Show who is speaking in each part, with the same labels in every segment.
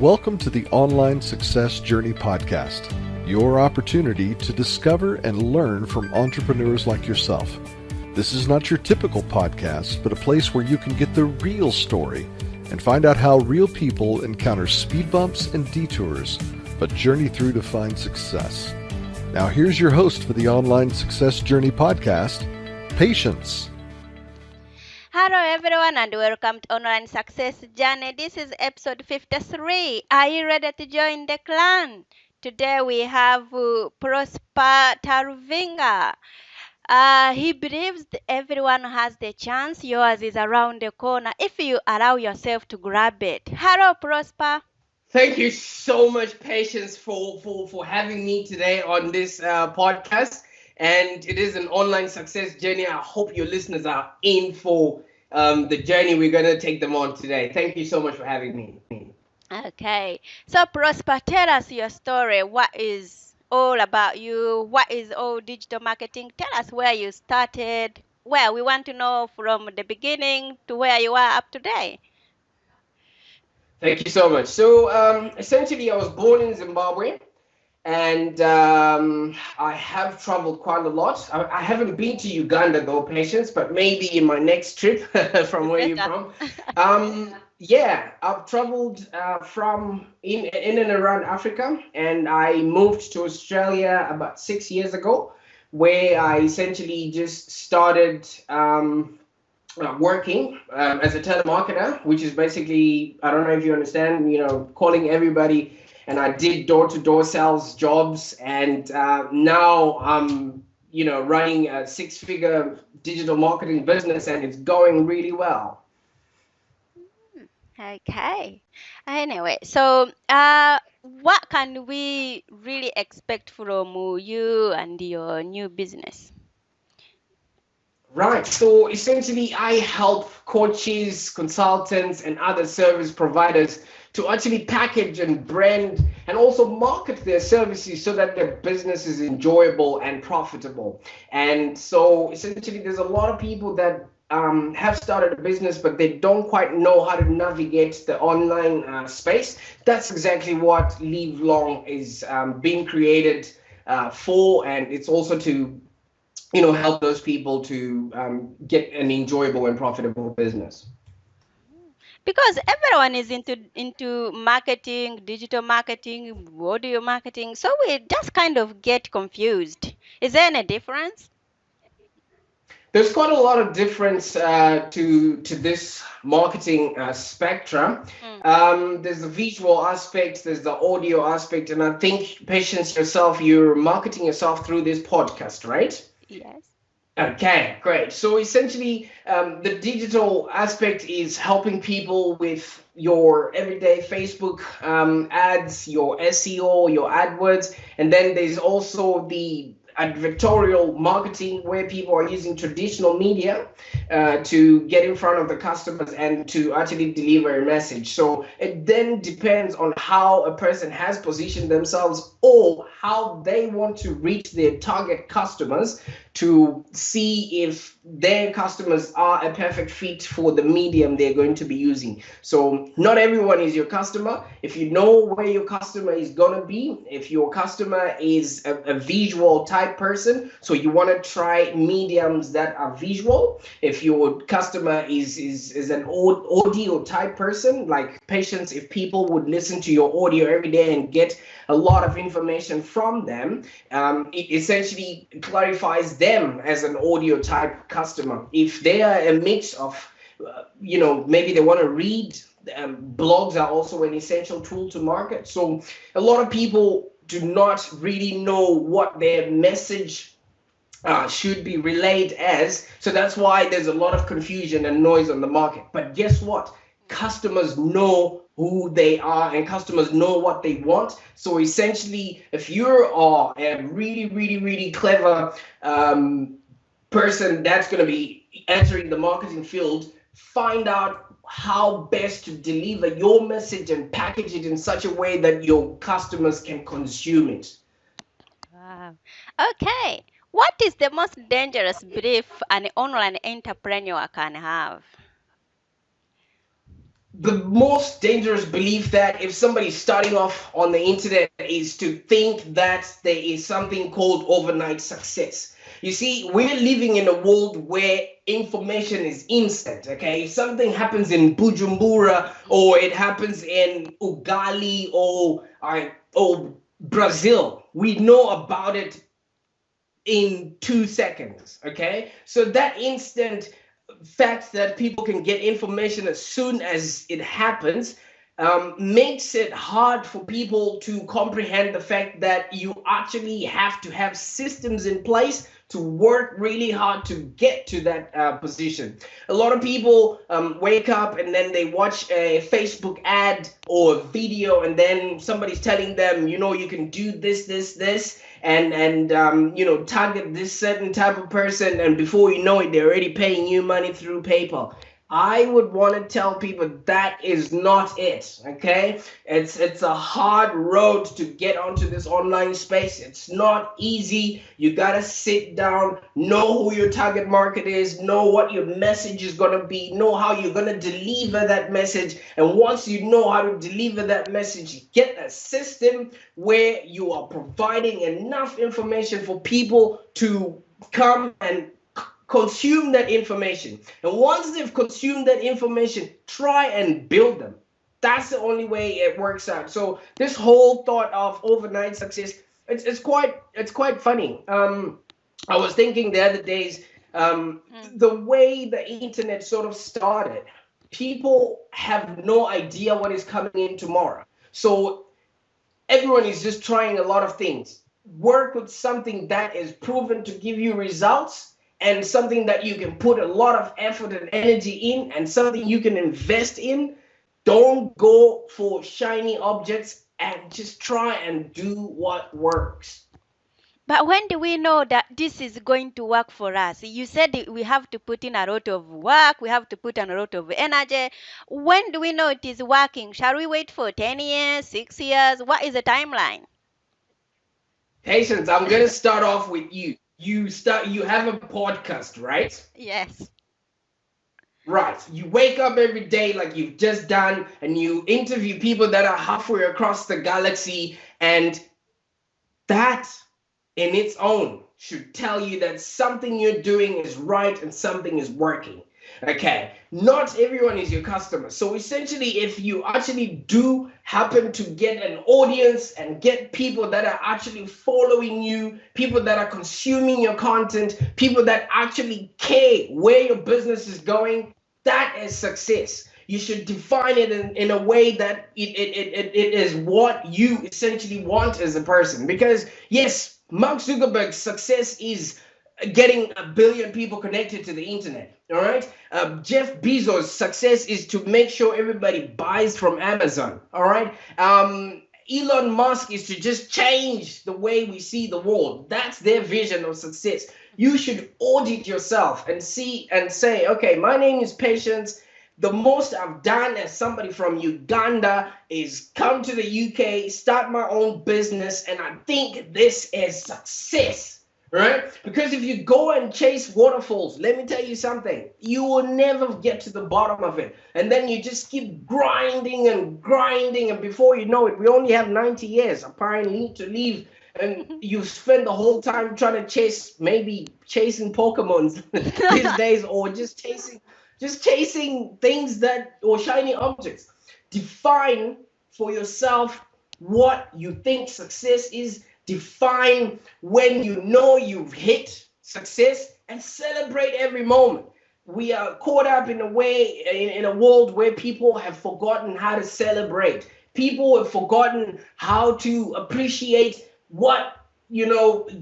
Speaker 1: Welcome to the Online Success Journey podcast, your opportunity to discover and learn from entrepreneurs like yourself. This is not your typical podcast, but a place where you can get the real story and find out how real people encounter speed bumps and detours, but journey through to find success. Now here's your host for the Online Success Journey podcast, Patience.
Speaker 2: Hello everyone and welcome to Online Success Journey. This is episode 53. Are you ready to join the clan? Today we have Prosper Taruvinga. He believes that everyone has the chance. Yours is around the corner if you allow yourself to grab it. Hello Prosper.
Speaker 3: Thank you so much, Patience, for having me today on this podcast. And it is an online success journey. I hope your listeners are in for the journey we're going to take them on today. Thank you so much for having me.
Speaker 2: Okay. So Prosper, tell us your story. What is all about you? What is all digital marketing? Tell us where you started. Well, we want to know from the beginning to where you are up today.
Speaker 3: Thank you so much. So essentially, I was born in Zimbabwe. And I have traveled quite a lot. I haven't been to Uganda though, Patience, but maybe in my next trip from where you're from. Yeah, I've traveled from in and around Africa, and I moved to Australia about 6 years ago, where I essentially just started working as a telemarketer, which is basically, I don't know if you understand, calling everybody. And I did door-to-door sales jobs, and now I'm, running a six-figure digital marketing business, and it's going really well.
Speaker 2: Okay. Anyway, so what can we really expect from you and your new business?
Speaker 3: Right. So essentially, I help coaches, consultants, and other service providers to actually package and brand and also market their services so that their business is enjoyable and profitable. And so essentially, there's a lot of people that have started a business, but they don't quite know how to navigate the online space. That's exactly what Live Long is being created for, and it's also to help those people to get an enjoyable and profitable business.
Speaker 2: Because everyone is into marketing, digital marketing, audio marketing, so we just kind of get confused. Is there any difference?
Speaker 3: There's quite a lot of difference to this marketing spectrum. There's the visual aspect, there's the audio aspect, and I think, Patience, yourself, you're marketing yourself through this podcast, right?
Speaker 2: Yes.
Speaker 3: Okay, great. So essentially, the digital aspect is helping people with your everyday Facebook ads, your SEO, your AdWords, and then there's also the advertorial marketing where people are using traditional media to get in front of the customers and to actually deliver a message. So it then depends on how a person has positioned themselves or how they want to reach their target customers to see if their customers are a perfect fit for the medium they're going to be using. So not everyone is your customer. If you know where your customer is going to be, if your customer is a visual type person, so you want to try mediums that are visual. If your customer is an audio type person, like Patience, if people would listen to your audio every day and get a lot of information from them, it essentially clarifies them as an audio type customer. If they are a mix of, maybe they want to read, blogs are also an essential tool to market. So a lot of people do not really know what their message should be relayed as. So that's why there's a lot of confusion and noise on the market. But guess what? Customers know who they are and customers know what they want. So essentially, if you are a really, really, really clever person that's going to be entering the marketing field, find out how best to deliver your message and package it in such a way that your customers can consume it.
Speaker 2: Wow. Okay. What is the most dangerous belief an online entrepreneur can have?
Speaker 3: the most dangerous belief that if somebody's starting off on the internet is to think that there is something called overnight success. You see, we're living in a world where information is instant. Okay, if something happens in Bujumbura or it happens in Ugali or Brazil, we know about it in 2 seconds. Okay, so that instant fact that people can get information as soon as it happens makes it hard for people to comprehend the fact that you actually have to have systems in place to work really hard to get to that position. A lot of people wake up and then they watch a Facebook ad or a video, and then somebody's telling them, you know, you can do this, and target this certain type of person, and before you know it, they're already paying you money through PayPal. I would want to tell people that is not it. Okay, it's a hard road to get onto this online space. It's not easy. You gotta sit down, know who your target market is, know what your message is gonna be, know how you're gonna deliver that message. And once you know how to deliver that message, get a system where you are providing enough information for people to come and consume that information. And once they've consumed that information, try and build them. That's the only way it works out. So this whole thought of overnight success, it's quite funny. I was thinking the other days, the way the internet sort of started, people have no idea what is coming in tomorrow. So everyone is just trying a lot of things. Work with something that is proven to give you results, and something that you can put a lot of effort and energy in, and something you can invest in. Don't go for shiny objects, and just try and do what works.
Speaker 2: But when do we know that this is going to work for us? You said we have to put in a lot of work, we have to put in a lot of energy. When do we know it is working? Shall we wait for 10 years, 6 years? What is the timeline?
Speaker 3: Patience, I'm gonna start off with you. You have a podcast, right?
Speaker 2: Yes.
Speaker 3: Right. You wake up every day like you've just done, and you interview people that are halfway across the galaxy, and that in its own should tell you that something you're doing is right and something is working. Okay, not everyone is your customer. So essentially, if you actually do happen to get an audience and get people that are actually following you, people that are consuming your content, people that actually care where your business is going, that is success. You should define it in a way that it is what you essentially want as a person. Because yes, Mark Zuckerberg's success is getting 1 billion people connected to the internet. All right. Jeff Bezos' success is to make sure everybody buys from Amazon. All right. Elon Musk is to just change the way we see the world. That's their vision of success. You should audit yourself and see and say, okay, my name is Patience. The most I've done as somebody from Uganda is come to the UK, start my own business, and I think this is success, right? Because if you go and chase waterfalls, let me tell you something, you will never get to the bottom of it. And then you just keep grinding and grinding, and before you know it, we only have 90 years apparently to live. And you spend the whole time trying to maybe chasing Pokemons these days, or just chasing things that, or shiny objects. Define for yourself what you think success is. Define when you know you've hit success, and celebrate every moment. We are caught up in a way, in a world where people have forgotten how to celebrate. People have forgotten how to appreciate what,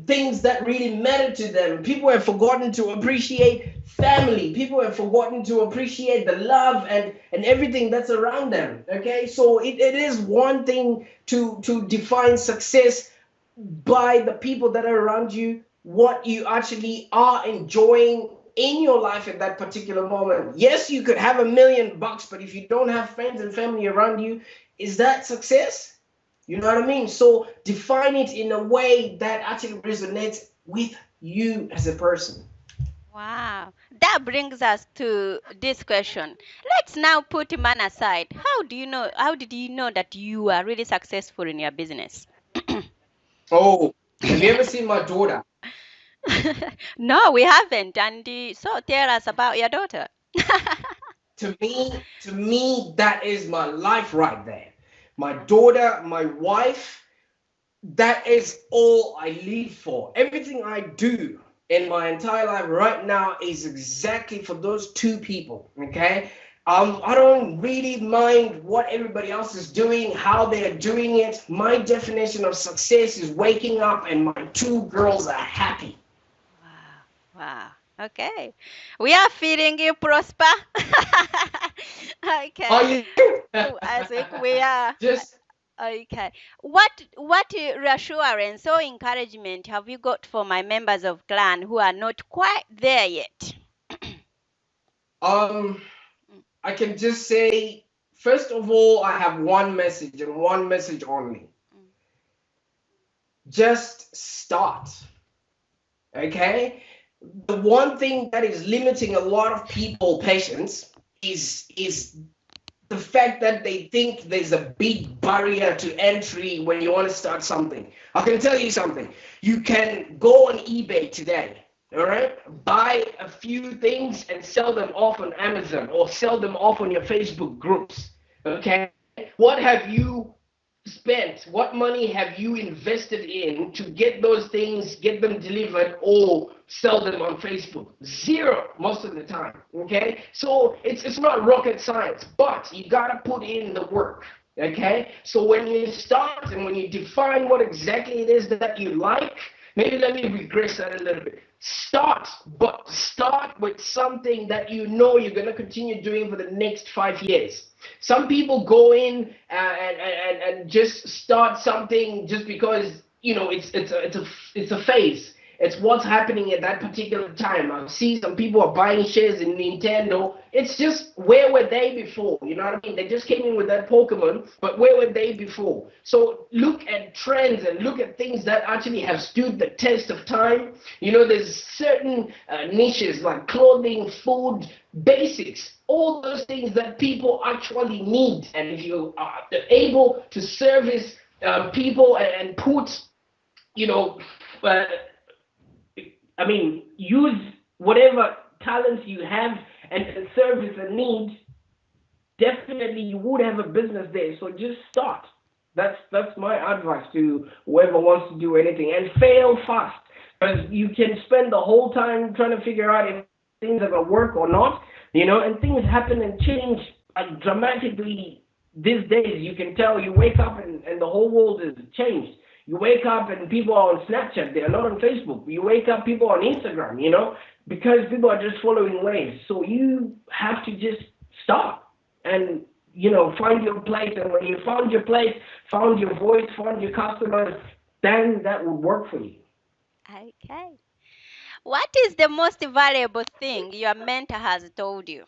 Speaker 3: things that really matter to them. People have forgotten to appreciate family. People have forgotten to appreciate the love and everything that's around them. Okay, so it is one thing to define success by the people that are around you, what you actually are enjoying in your life at that particular moment. Yes, you could have $1 million, but if you don't have friends and family around you, is that success? You know what I mean? So define it in a way that actually resonates with you as a person.
Speaker 2: Wow. That brings us to this question. Let's now put man aside. How did you know that you are really successful in your business?
Speaker 3: Oh, have you ever seen my daughter?
Speaker 2: No, we haven't. And so tell us about your daughter.
Speaker 3: To me, that is my life right there. My daughter, my wife, that is all I live for. Everything I do in my entire life right now is exactly for those two people. Okay. I don't really mind what everybody else is doing, how they are doing it. My definition of success is waking up and my two girls are happy.
Speaker 2: Wow. Wow. Okay. We are feeding you, Prosper.
Speaker 3: Are
Speaker 2: Okay.
Speaker 3: you?
Speaker 2: I think we are.
Speaker 3: Just
Speaker 2: Okay. What reassurance or encouragement have you got for my members of clan who are not quite there yet?
Speaker 3: um I can just say, first of all, I have one message and one message only.
Speaker 2: Mm,
Speaker 3: Just start. Okay? The one thing that is limiting a lot of people patience is the fact that they think there's a big barrier to entry when you want to start something. I can tell you something. You can go on eBay today, all right? Buy a few things and sell them off on Amazon or sell them off on your Facebook groups, okay? What have you spent? What money have you invested in to get those things, get them delivered, or sell them on Facebook? Zero most of the time. Okay, so it's not rocket science, but you gotta put in the work. Okay, so when you start and when you define what exactly it is that you like, maybe let me regress that a little bit. But start with something that you know you're going to continue doing for the next 5 years. Some people go in and just start something just because it's a phase. It's what's happening at that particular time. I see some people are buying shares in Nintendo. It's just where were they before? You know what I mean? They just came in with that Pokemon, but where were they before? So look at trends and look at things that actually have stood the test of time. You know, there's certain niches like clothing, food, basics, all those things that people actually need. And if you are able to service people and put, you know, uh, I mean, use whatever talents you have and service a need, definitely you would have a business there. So just start. That's my advice to whoever wants to do anything and fail fast. Because you can spend the whole time trying to figure out if things are gonna work or not, and things happen and change dramatically these days. You can tell you wake up and the whole world is changed. You wake up and people are on Snapchat, they are not on Facebook. You wake up, people are on Instagram, because people are just following waves. So you have to just start and find your place. And when you found your place, found your voice, found your customers, then that would work for you.
Speaker 2: Okay. What is the most valuable thing your mentor has told you?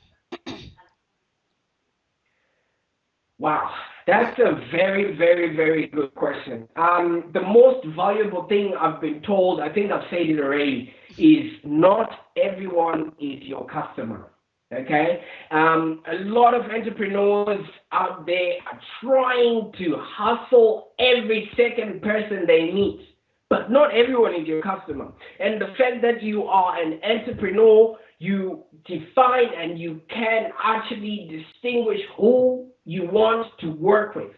Speaker 3: Wow, that's a very, very, very good question. The most valuable thing I've been told, I think I've said it already, is not everyone is your customer. Okay? A lot of entrepreneurs out there are trying to hustle every second person they meet. But not everyone is your customer. And the fact that you are an entrepreneur, you define and you can actually distinguish who you want to work with.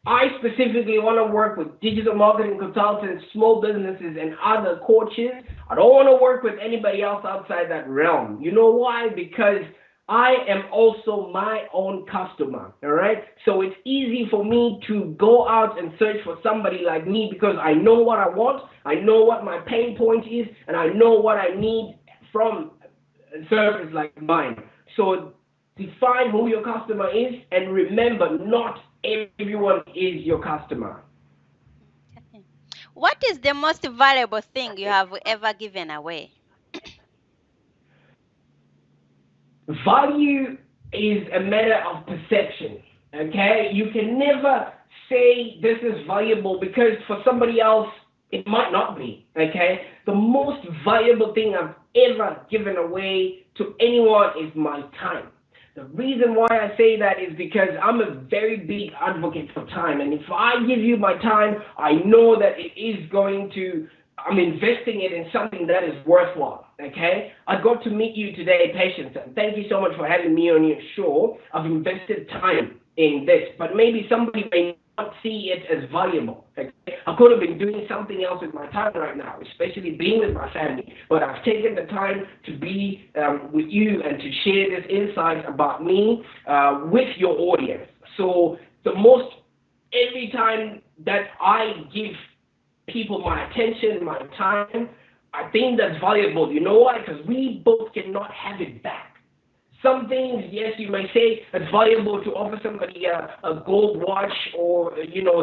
Speaker 3: I specifically want to work with digital marketing consultants, small businesses, and other coaches. I don't want to work with anybody else outside that realm. You know why? Because I am also my own customer. All right. So it's easy for me to go out and search for somebody like me because I know what I want, I know what my pain point is, and I know what I need from a service like mine. So define who your customer is and remember, not everyone is your customer.
Speaker 2: Okay. What is the most valuable thing you have ever given away?
Speaker 3: Value is a matter of perception. Okay, you can never say this is valuable because for somebody else it might not be. Okay, the most valuable thing I've ever given away to anyone is my time. The reason why I say that is because I'm a very big advocate for time. And if I give you my time, I know that it is going to, I'm investing it in something that is worthwhile. Okay? I got to meet you today, Patience, and thank you so much for having me on your show. I've invested time in this, but maybe somebody may not see it as valuable. Okay? I could have been doing something else with my time right now, especially being with my family, but I've taken the time to be with you and to share this insight about me with your audience. So every time that I give people my attention, my time, I think that's valuable. You know why? Because we both cannot have it back. Some things, yes, you may say it's valuable to offer somebody a gold watch or,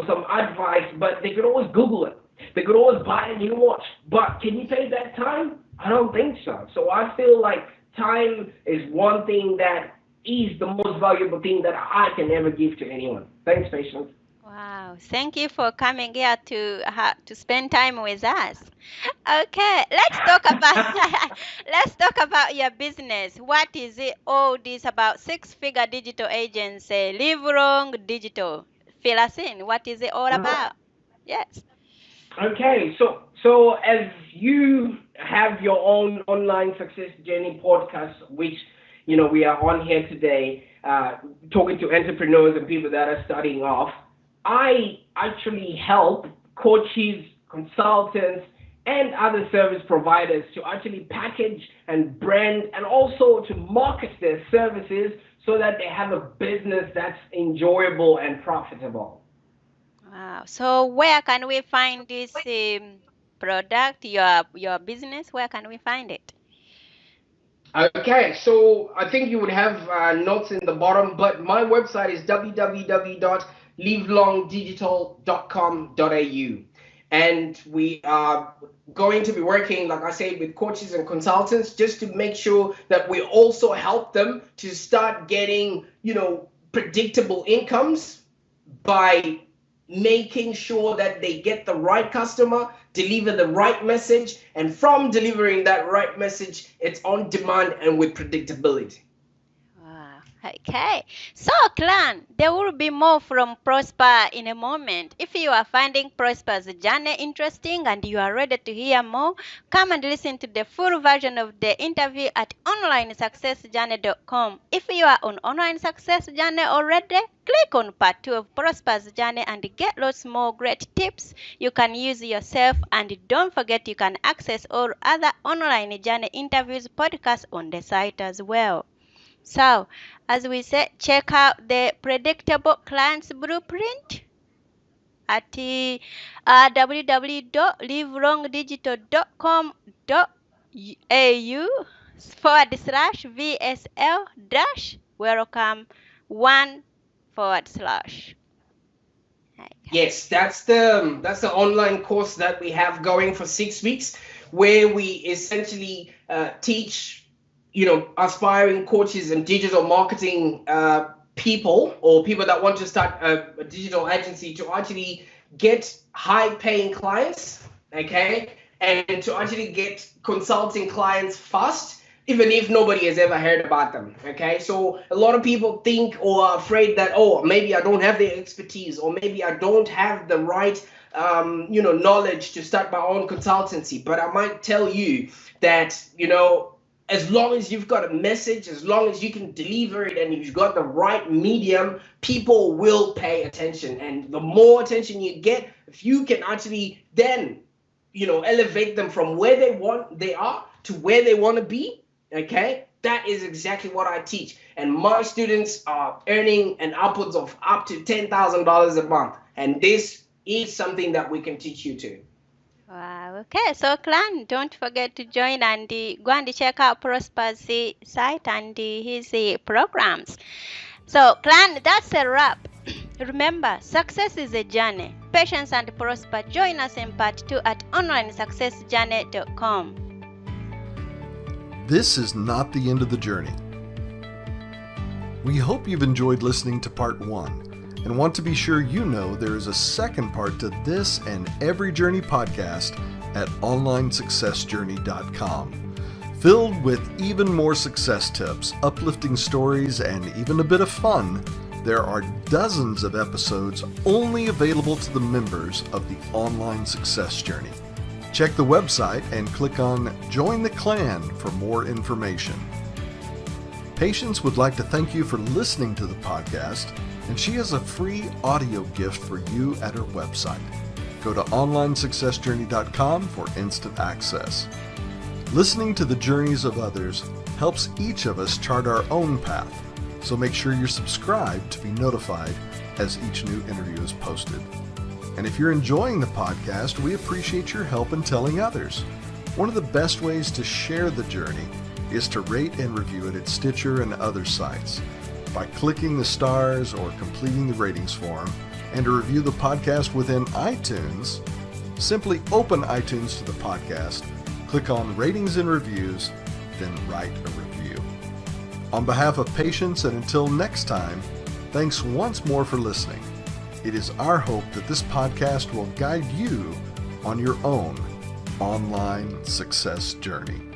Speaker 3: some advice, but they could always Google it. They could always buy a new watch. But can you pay that time? I don't think so. So I feel like time is one thing that is the most valuable thing that I can ever give to anyone. Thanks, Patience.
Speaker 2: Wow, thank you for coming here to spend time with us. Okay, let's talk about let's talk about your business. What is it all this about six-figure digital agency, Live Wrong Digital? Fill us in. What is it all about? Yes.
Speaker 3: Okay, so as you have your own online success journey podcast, which we are on here today, talking to entrepreneurs and people that are starting off, I actually help coaches, consultants, and other service providers to actually package and brand and also to market their services so that they have a business that's enjoyable and profitable.
Speaker 2: Wow. So where can we find this product, your business? Where can we find it?
Speaker 3: Okay, so I think you would have notes in the bottom, but my website is www.livelongdigital.com.au. And we are going to be working, like I said, with coaches and consultants just to make sure that we also help them to start getting, predictable incomes by making sure that they get the right customer, deliver the right message, and from delivering that right message, it's on demand and with predictability.
Speaker 2: Wow. Okay. So, clan, there will be more from Prosper in a moment. If you are finding Prosper's journey interesting and you are ready to hear more, come and listen to the full version of the interview at onlinesuccessjourney.com. If you are on Online Success Journey already, click on part 2 of Prosper's journey and get lots more great tips you can use yourself. And don't forget you can access all other online journey interviews podcasts on the site as well. So, as we said, check out the Predictable Clients Blueprint at www.livelongdigital.com.au/welcome1/.
Speaker 3: Yes, that's the online course that we have going for 6 weeks, where we essentially teach aspiring coaches and digital marketing people or people that want to start a digital agency to actually get high paying clients, okay, and to actually get consulting clients fast, even if nobody has ever heard about them, okay? So a lot of people think or are afraid that, maybe I don't have the expertise or maybe I don't have the right knowledge to start my own consultancy. But I might tell you that, as long as you've got a message, as long as you can deliver it and you've got the right medium, people will pay attention. And the more attention you get, if you can actually then, elevate them from where they are to where they want to be, okay? That is exactly what I teach. And my students are earning an upwards of up to $10,000 a month. And this is something that we can teach you too.
Speaker 2: Wow. Okay. So, clan, don't forget to join and go and check out Prosper's site and his programs. So, clan, that's a wrap. Remember, success is a journey. Patience and Prosper. Join us in part 2 at onlinesuccessjourney.com.
Speaker 1: This is not the end of the journey. We hope you've enjoyed listening to part 1 and want to be sure you know there is a second part to this and every journey podcast at onlinesuccessjourney.com. Filled with even more success tips, uplifting stories, and even a bit of fun, there are dozens of episodes only available to the members of the Online Success Journey. Check the website and click on Join the Clan for more information. Patience would like to thank you for listening to the podcast, and she has a free audio gift for you at her website. Go to onlinesuccessjourney.com for instant access. Listening to the journeys of others helps each of us chart our own path, so make sure you're subscribed to be notified as each new interview is posted. And if you're enjoying the podcast, we appreciate your help in telling others. One of the best ways to share the journey is to rate and review it at Stitcher and other sites. By clicking the stars or completing the ratings form, and to review the podcast within iTunes, simply open iTunes to the podcast, click on Ratings and Reviews, then write a review. On behalf of Patience, and until next time, thanks once more for listening. It is our hope that this podcast will guide you on your own online success journey.